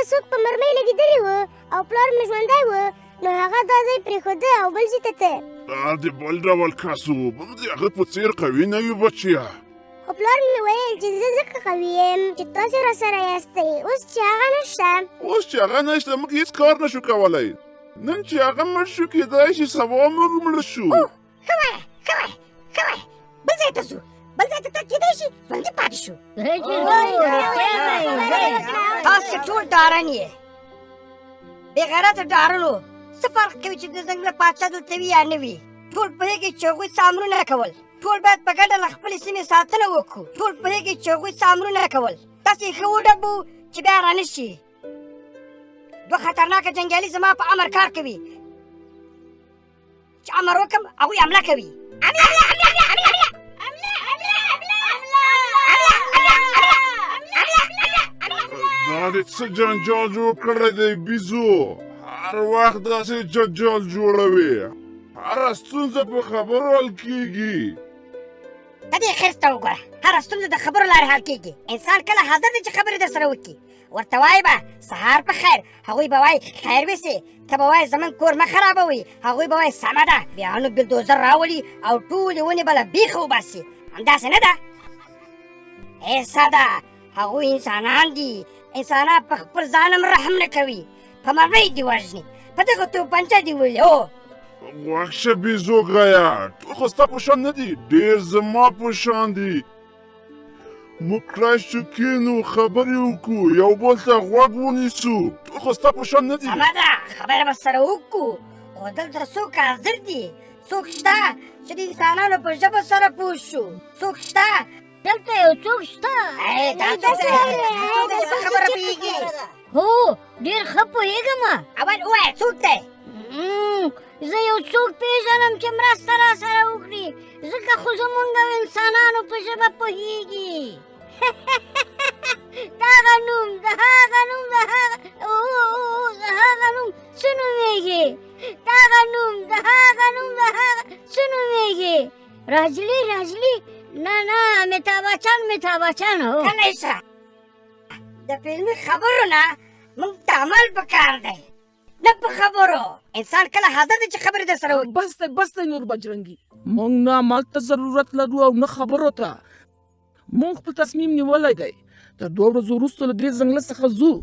څوک په مرمۍ لګېدلی و او پلار مې ژوندی و، نو هغه دا ځای پرېښوده او بل ځای ته ته. دا د بل ډول کس و، موږ د هغه په څېر قوي نه یو بچیه. خو پلار مې ویل چې زه ځکه قوي یم چې تاسې راسره یاستئ. اوس چې هغه نشته موږ هېڅ کار نشو کولی. نن چې هغه مړ شو کېدای شي سبا موږ مړه شو. ښه وایه بل ځای ته ځو، بل ځای ته تګ کېدای شي ژوندي پاتې شو. تاسې ټول ډارن یې، بې غیرته ډارنو. څه فرق کوي چې د ځنګله پاچا دلته وي یا نه وي؟ ټول پوهېږي چې هغوی څه امرونه کول. ټول باید په ګډه له خپلې سیمې ساتنه وکړو. ټول پوهېږي چې هغوی څه امرونه کول. تاسې ښه وډبو چې بیا رانه شي. دوه خطرناکه جنګیالي زما په امر کار کوي. چې امر وکړم هغوی حمله کوي. دا دې څه جنجال جوړ کړی دی بیزو؟ هر وخت داسې جنجال جوړوي. هره ستونزه په خبرو حل کېږي. د دې خرس ته وګوره، هره ستونزه د خبرو لارې حل کېږي. انسان کله حاضر دی چې خبرې در سره وکړي. ورته وایي به سهار په خیر، هغوی به وایي خیر وسې. ته به وایي زموږ کور مه خرابوئ، هغوی به وایي سمه ده. بیا نو بلدوزر راولي او ټولې ونې به له بیخه وباسي. همداسې نه ده؟ ایسه ده، هغوی انسانان دي. انسانان په خپل ځان هم رحم نه کوي. په مرمۍ دي وژني، په دغه توپنچه دي ویلي. هو غوږ شه بیزوګیه، ټول خو ستا په شان نه دي، ډېر زما په شان دي. موږ کړای شو کښېنو، خبرې وکړو، یو بل ته غوږ ونیسو. ټول خو ستا په شان نه دي. سمه ده، خبره به سره وکړو. خو دلته څوک حاضر دي؟ څوک شته چې د انسانانو په ژبه سره پوه شو؟ څوک شته؟ دلته یو څوک شته؟ دا څوک دی؟ څوک دی چې په خبره پوهېږي؟ هو ډېر ښه پوهېږم. اول ووایه څوک دی؟ زه یو څوک پېژنم چې مرسته راسره وکړي، ځکه خو زمونږ او انسانانو په ژبه پوهېږي. د هغه نوم څه نومېږي؟ راجلي؟ نه امیتاب بچن هو. کنه ایسه د فلمي خبرو نه موږ ته عمل پکار دی، نه په خبرو. انسان کله حاضر دی چې خبرې در سره وکړي. بس دی نور بجرنګي، موږ نه عمل ته ضرورت لرو او نه خبرو ته. موږ خپل تصمیم نیولی دی، تر 2 ورځو وروسته له دې ځنګله څخه ځو.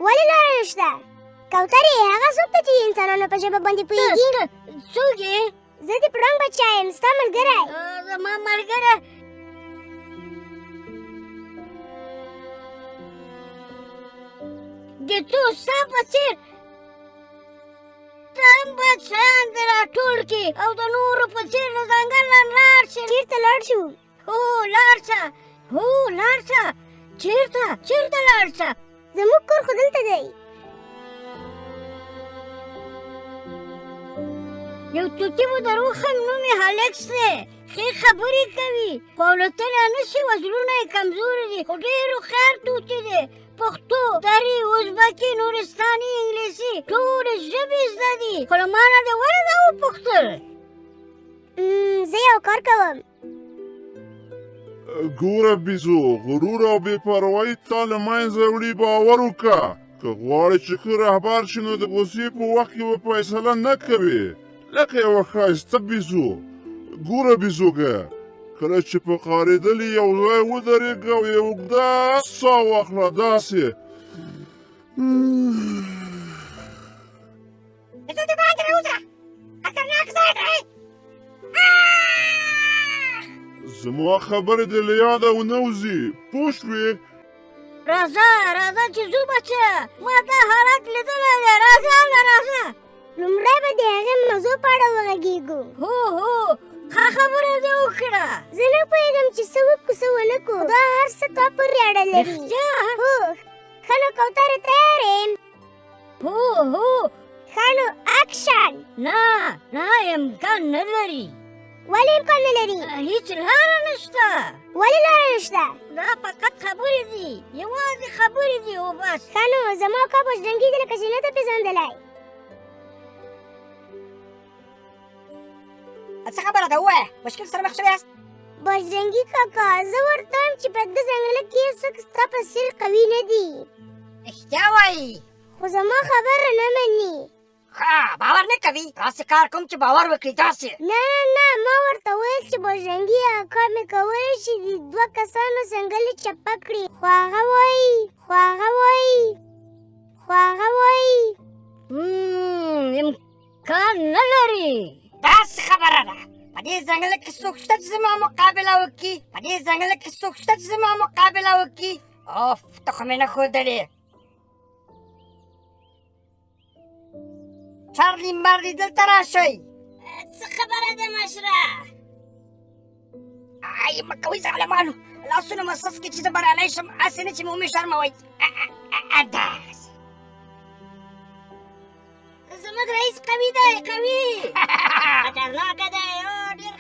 ولې لاره نشته؟ کوترې، هغه څوک دی چې انسانانو په ژبه باندې پوهېږي؟ څوک یې؟ زه د پړانګ بچا یم، ستا ملګری. زما ملګری د څو ستا په څېر ته هم باید شیان دې راټول کړي او د نورو په څېر له ځنګل نه لاړ شي. چېرته لاړ شو؟ لاړ شه. چېرته لاړ شه؟ زموږ کور خو دلته دی. یو توتي و دروخم نوم یې هالکس دی. ښې خبرې کوي، خو الوتلی نه شي، وزرونه یې کمزوري دي، خو ډېر هوښیار توتي دی. پښتو، دري، ازبکي، نورستاني، انګلیسي ټولې ژبې زده دي. خو له ما نه دې ولې دا وپوښتل؟ زه یو کار کوم. ګوره بیزو، غرور او بې پروایي تا له منځه وړي. باور وکړه، که غواړې چې ښه رهبر شي نو د غوسې په وخت کې به فیصله نه کوې لکه یوه ښایسته بیزو. ګوره بیزوګه، کله چې په قارېدلې یو ځای ودرېږه او یو اوږده ساه واخله، داسې د باندې راوځه، خطرناک ځای دی. زما خبرې دې له یاده ونه وځي، پوه شوې؟ راځه چې ځو بچه، ما دا حالت لیدلی دی. راځه لومړی به د هغې موضوع په اړه وغږېږو. هو ښه خبره دې وکړه. زه نه پوهېږم چې څه وکړو څه ونه کړو، دا هر څه تا پورې اړه لري. هو ښه نو کوترې تیار یم. هو خانو اکشن. نه امکان نه لري. ولې امکان نه لري؟ هیڅ لاره نشته. ولې لاره نشته؟ دا فقط خبرې دي، یوازې خبرې دي او بس. خانو زما کا بجرنګي دې لکه چې نه ده پېژندلی. څه خبره ده ووایه، مشکل سره مخ شوي یاست؟ بجرنګي کاکا زه ورته وایم چې په دې ځنګله کې څوک ستا په څېر قوي نه دي، رښتیا وایي. خو زما خبره نه مني. ښه باور نه کوي، داسې کار کوم چې باور وکړي داسې. نه ما ورته ویل چې بجرنګي اکا مې کولی شي د 2 کسانو ځنګلې چپه کړي، خو هغه وایي امکان نه لري. داسې خبره ده، په دې ځنګله کې څوک شته چې زما مقابله وکړي؟ اوف ته خو مې نه ښودلې. چارلي مارلي دلته راشئ. څه خبره ده مشره؟ ای مه کوئ ظالمانو، لاسونه مو سس کړي چې زه بریالی شم، هسې نه چې مې ومې شرموئ. داسې زموږ رئیس قوي دی، خطرناکه دی.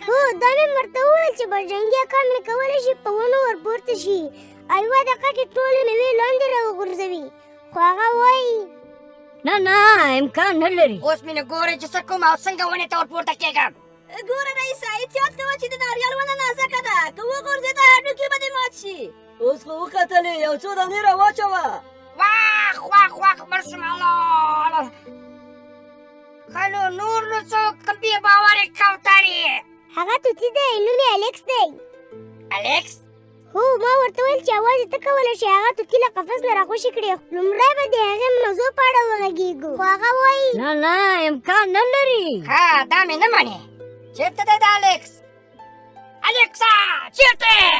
هو دا مې ورته وویل چې بجرنګي اکا مې کولی شي په ونو ورپورته شي او یوه دقیقه کې ټولې مېوې لاندې راوغورځوي، خو هغه وایي نه امکان نه لري. اوس مې نه ګورئ چې څه کوم او څنګه ونې ته ورپورته کېږم. ګوره رئیسه، احتیاط کوه چې د ناریال ونه نازکه ده، که وغورځېده هډوکي به دې مات شي. اوس خو وکتلې، یو څو دانې راواچوه. واخ مړ شوم. الله ښه نور نو څوک بې باورې کوترې؟ هغه توتي دی، نوم یې الکس دی. الکس؟ هو ما ورته ویل چې یوازې ته کولی شې هغه توتي له قفس نه راخوشي کړې، لومړی به د هغې موضوع په اړه وغږېږو، خو هغه وایي نه امکان نه لري. ښه دا مې نه منې. چېرته دی دا الکس؟ الکسا چېرته یې؟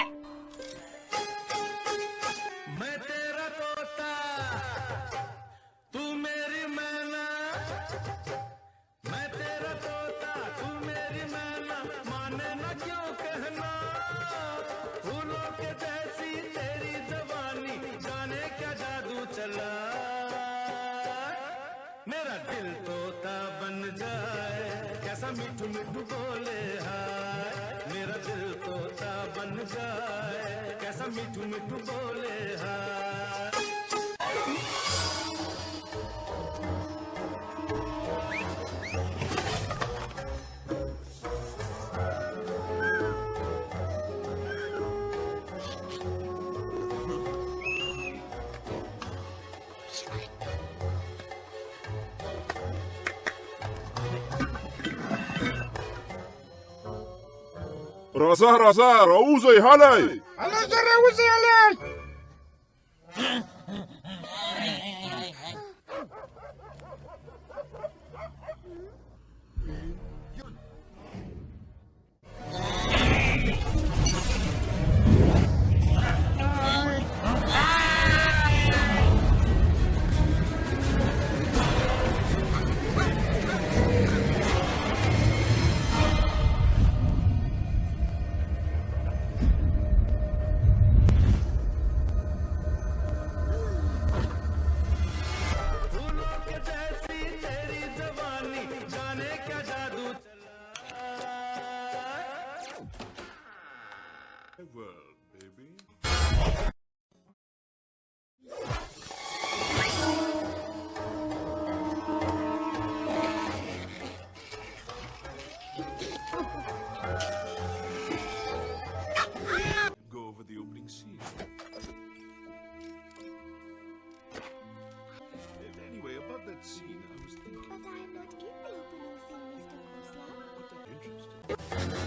मेरा दिल तोता बन जाए, कैसा मिठू मिठू बोले हाय। मेरा दिल तोता बन जाए, कैसा मिठू मिठू बोले हाय। راځه راوځئ هلئ. Well, baby. Go over the opening scene. Anyway, about that scene, I was thinking. But I'm not in the opening scene, Mr. Kozlov. But that's interesting.